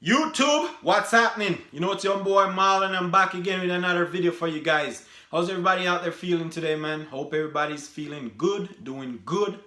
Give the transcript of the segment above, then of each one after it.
YouTube, what's happening? You know, it's your boy Marlon. I'm back again with another video for you guys. How's everybody out there feeling today, man? Hope everybody's feeling good, doing good,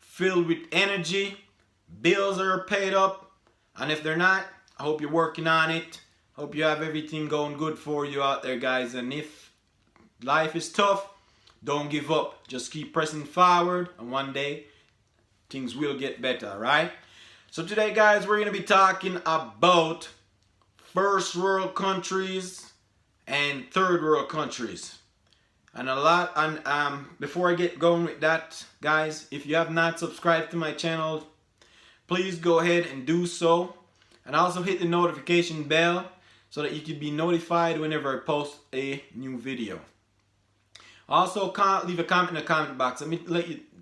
filled with energy. Bills are paid up, and if they're not, I hope you're working on it. Hope you have everything going good for you out there, guys. And if life is tough, don't give up. Just keep pressing forward, and one day things will get better, alright? So today, guys, we're going to be talking about first world countries and third world countries. And before I get going with that, guys, if you have not subscribed to my channel, please go ahead and do so. And also hit the notification bell so that you can be notified whenever I post a new video. Also, leave a comment in the comment box.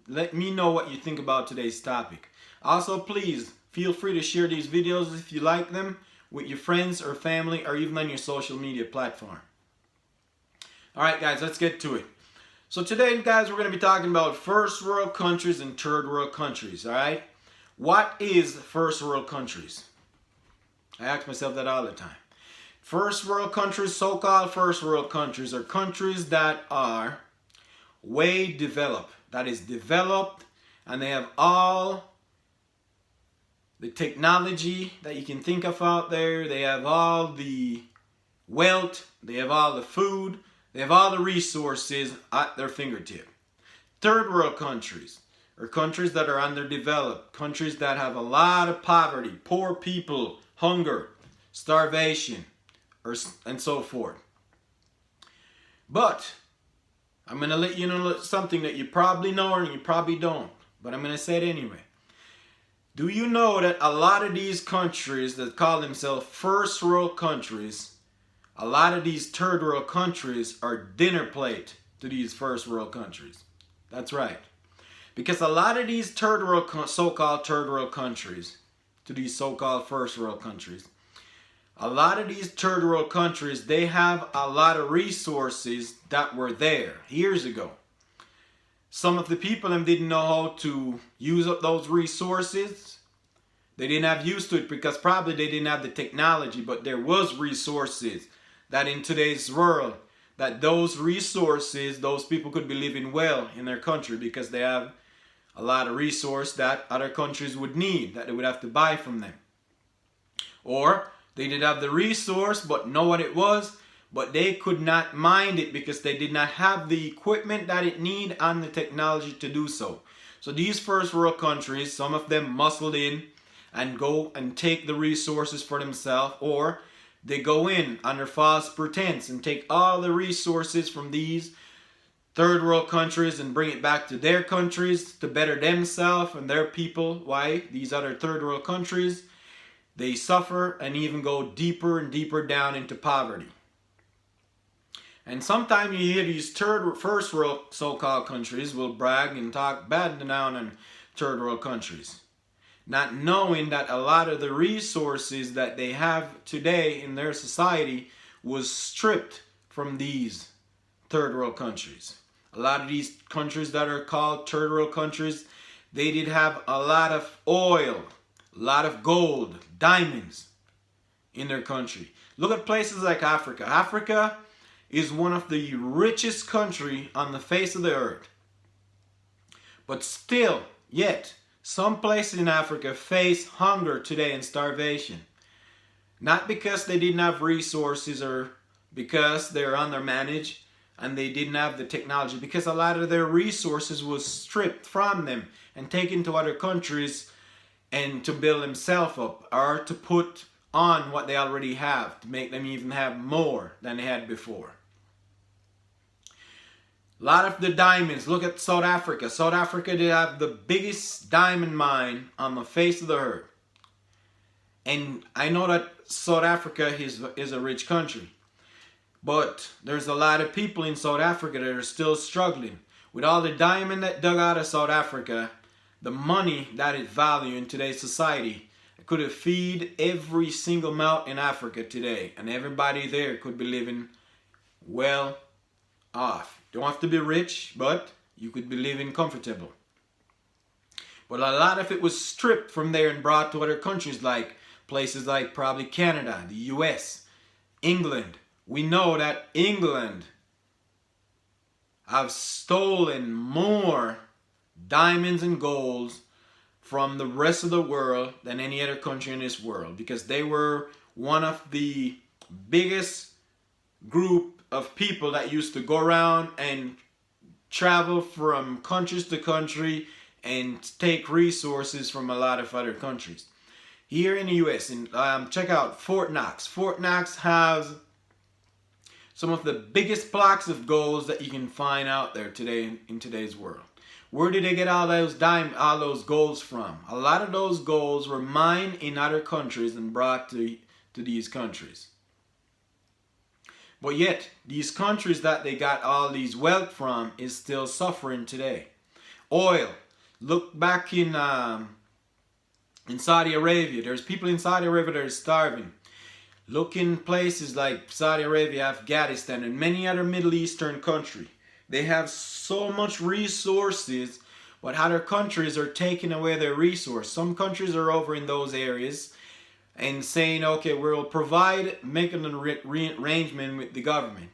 Let me know what you think about today's topic. Also, please feel free to share these videos if you like them with your friends or family or even on your social media platform. Alright, guys, let's get to it. So today, guys, we're going to be talking about first world countries and third world countries. Alright? What is first world countries? I ask myself that all the time. First world countries, so-called first world countries, are countries that are way developed. That is developed, and they have all the technology that you can think of out there. They have all the wealth, they have all the food, they have all the resources at their fingertip. Third world countries are countries that are underdeveloped, countries that have a lot of poverty, poor people, hunger, starvation, and so forth. But I'm going to let you know something that you probably know and you probably don't, but I'm going to say it anyway. Do you know that a lot of these countries that call themselves first world countries, a lot of these third world countries are dinner plate to these first world countries? That's right. Because a lot of these so-called third world countries to these so-called first world countries, a lot of these third world countries, they have a lot of resources that were there years ago. Some of the people didn't know how to use up those resources. They didn't have used to it because probably they didn't have the technology, but there was resources that in today's world, that those resources, those people could be living well in their country because they have a lot of resource that other countries would need, that they would have to buy from them. Or they did have the resource but know what it was, but they could not mine it because they did not have the equipment that it need and the technology to do so. So these first world countries, some of them muscled in and go and take the resources for themselves, or they go in under false pretense and take all the resources from these third world countries and bring it back to their countries to better themselves and their people. Why? These other third world countries, they suffer and even go deeper and deeper down into poverty. And sometimes you hear these first world so-called countries will brag and talk bad down on third world countries, not knowing that a lot of the resources that they have today in their society was stripped from these third world countries. A lot of these countries that are called third world countries, they did have a lot of oil, a lot of gold, diamonds in their country. Look at places like Africa. Africa is one of the richest countries on the face of the earth. But still, yet, some places in Africa face hunger today and starvation. Not because they didn't have resources or because they're undermanaged and they didn't have the technology, because a lot of their resources was stripped from them and taken to other countries and to build themselves up or to put on what they already have to make them even have more than they had before. A lot of the diamonds, look at South Africa. South Africa, they have the biggest diamond mine on the face of the earth. And I know that South Africa is a rich country. But there's a lot of people in South Africa that are still struggling. With all the diamond that dug out of South Africa, the money that is valued in today's society could have feed every single mouth in Africa today. And everybody there could be living well off. Don't have to be rich, but you could be living comfortable. But a lot of it was stripped from there and brought to other countries like Places like probably Canada, the US, England. We know that England have stolen more diamonds and golds from the rest of the world than any other country in this world, because they were one of the biggest group of people that used to go around and travel from countries to country and take resources from a lot of other countries. Here in the US, check out Fort Knox. Fort Knox has some of the biggest blocks of gold that you can find out there today in today's world. Where did they get all those golds from? A lot of those golds were mined in other countries and brought to these countries. But yet, these countries that they got all these wealth from is still suffering today. Oil. Look back in Saudi Arabia. There's people in Saudi Arabia that are starving. Look in places like Saudi Arabia, Afghanistan, and many other Middle Eastern countries. They have so much resources, but other countries are taking away their resource. Some countries are over in those areas and saying, okay, we'll provide, making an arrangement with the government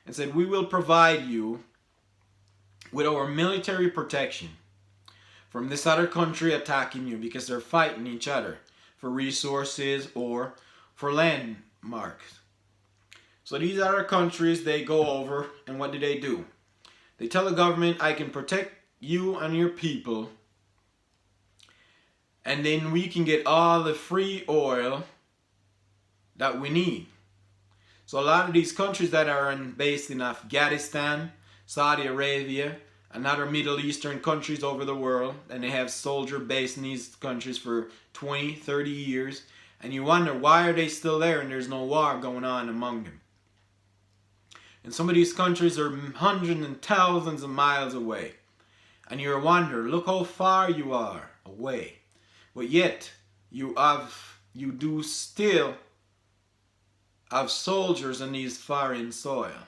and said, we will provide you with our military protection from this other country attacking you, because they're fighting each other for resources or for landmarks. So these other countries, they go over, and what do? They tell the government, I can protect you and your people, and then we can get all the free oil that we need. So a lot of these countries that are based in Afghanistan, Saudi Arabia, and other Middle Eastern countries over the world, and they have soldiers based in these countries for 20, 30 years, and you wonder, why are they still there and there's no war going on among them? And some of these countries are hundreds and thousands of miles away. And you wonder, look how far you are away. But yet, you do still have soldiers in these foreign soil.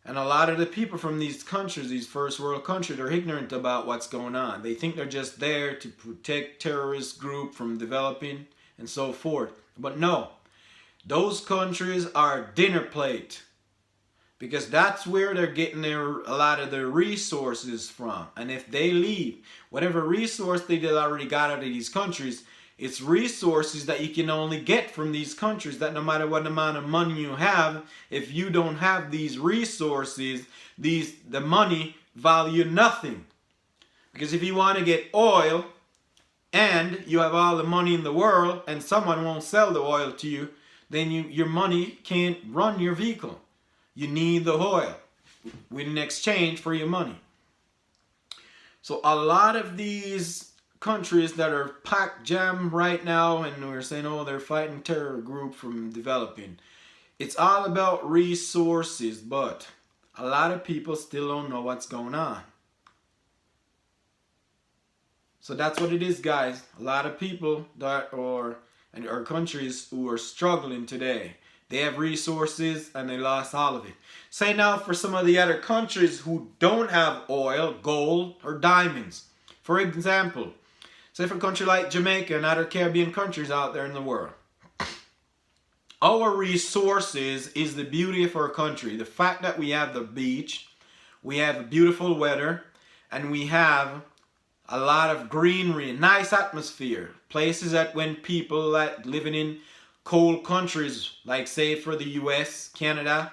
And a lot of the people from these countries, these first world countries, are ignorant about what's going on. They think they're just there to protect terrorist group from developing and so forth. But no, those countries are dinner plate, because that's where they're getting a lot of their resources from. And if they leave, whatever resource they did already got out of these countries, it's resources that you can only get from these countries, that no matter what amount of money you have, if you don't have these resources, the money value nothing. Because if you want to get oil and you have all the money in the world and someone won't sell the oil to you, then your money can't run your vehicle. You need the oil in exchange for your money. So a lot of these countries that are packed jam right now, and we're saying, oh, they're fighting terror group from developing. It's all about resources, but a lot of people still don't know what's going on. So that's what it is, guys. A lot of people that are countries who are struggling today. They have resources and they lost all of it. Say now for some of the other countries who don't have oil, gold, or diamonds. For example, say for a country like Jamaica and other Caribbean countries out there in the world. Our resources is the beauty of our country. The fact that we have the beach, we have beautiful weather, and we have a lot of greenery, nice atmosphere. Places that when people that living in cold countries, like say for the US, Canada,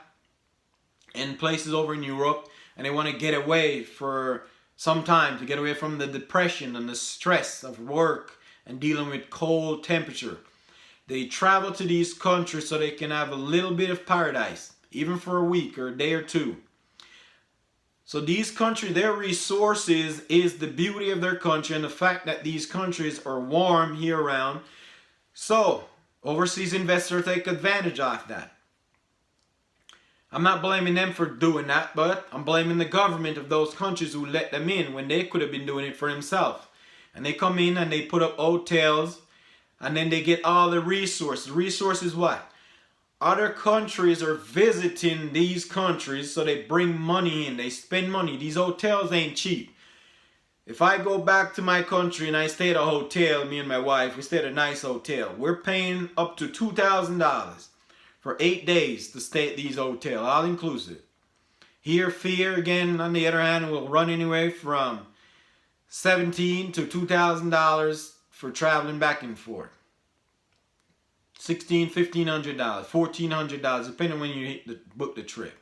and places over in Europe, and they want to get away for some time, to get away from the depression and the stress of work and dealing with cold temperature. They travel to these countries so they can have a little bit of paradise, even for a week or a day or two. So these countries, their resources is the beauty of their country and the fact that these countries are warm year round. So overseas investors take advantage of that. I'm not blaming them for doing that, but I'm blaming the government of those countries who let them in when they could have been doing it for themselves. And they come in and they put up hotels, and then they get all the resources. Resources what? Other countries are visiting these countries, so they bring money in, they spend money. These hotels ain't cheap. If I go back to my country and I stay at a hotel, me and my wife, we stay at a nice hotel. We're paying up to $2,000 for 8 days to stay at these hotels, all inclusive. Here, fare, again, on the other hand, will run anywhere from $1,700 to $2,000 for traveling back and forth. $1,600, $1,500, $1,400, depending on when you book the trip.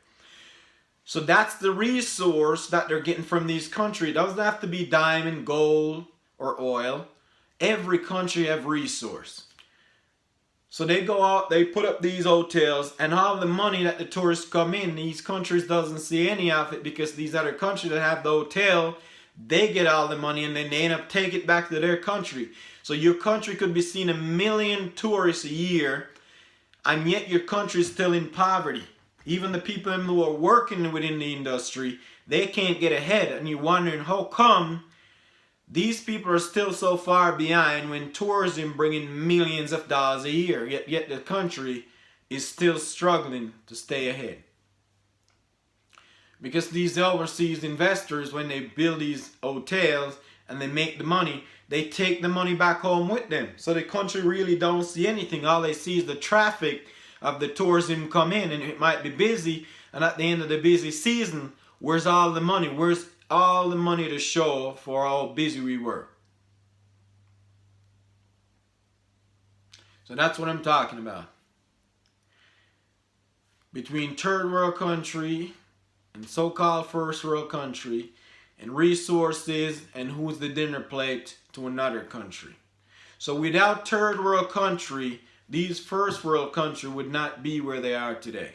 So that's the resource that they're getting from these countries. It doesn't have to be diamond, gold, or oil. Every country have resource. So they go out, they put up these hotels, and all the money that the tourists come in, these countries doesn't see any of it, because these other countries that have the hotel, they get all the money and then they end up taking it back to their country. So your country could be seeing 1 million tourists a year, and yet your country is still in poverty. Even the people who are working within the industry, they can't get ahead, and you're wondering how come these people are still so far behind when tourism bringing millions of dollars a year, yet the country is still struggling to stay ahead. Because these overseas investors, when they build these hotels and they make the money, they take the money back home with them. So the country really don't see anything. All they see is the traffic of the tourism come in, and it might be busy, and at the end of the busy season, where's all the money? Where's all the money to show for how busy we were? So that's what I'm talking about. Between third world country and so-called first world country, and resources, and who's the dinner plate to another country. So without third world country, these first world country would not be where they are today.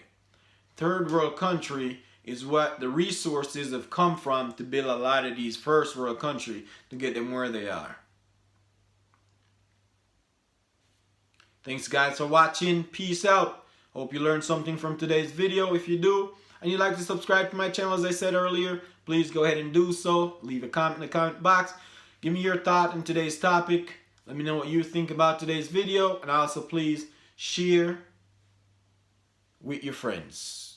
Third world country is what the resources have come from to build a lot of these first world country to get them where they are. Thanks guys for watching. Peace out. Hope you learned something from today's video. If you do, and you'd like to subscribe to my channel as I said earlier, please go ahead and do so. Leave a comment in the comment box. Give me your thought on today's topic. Let me know what you think about today's video, and also please share with your friends.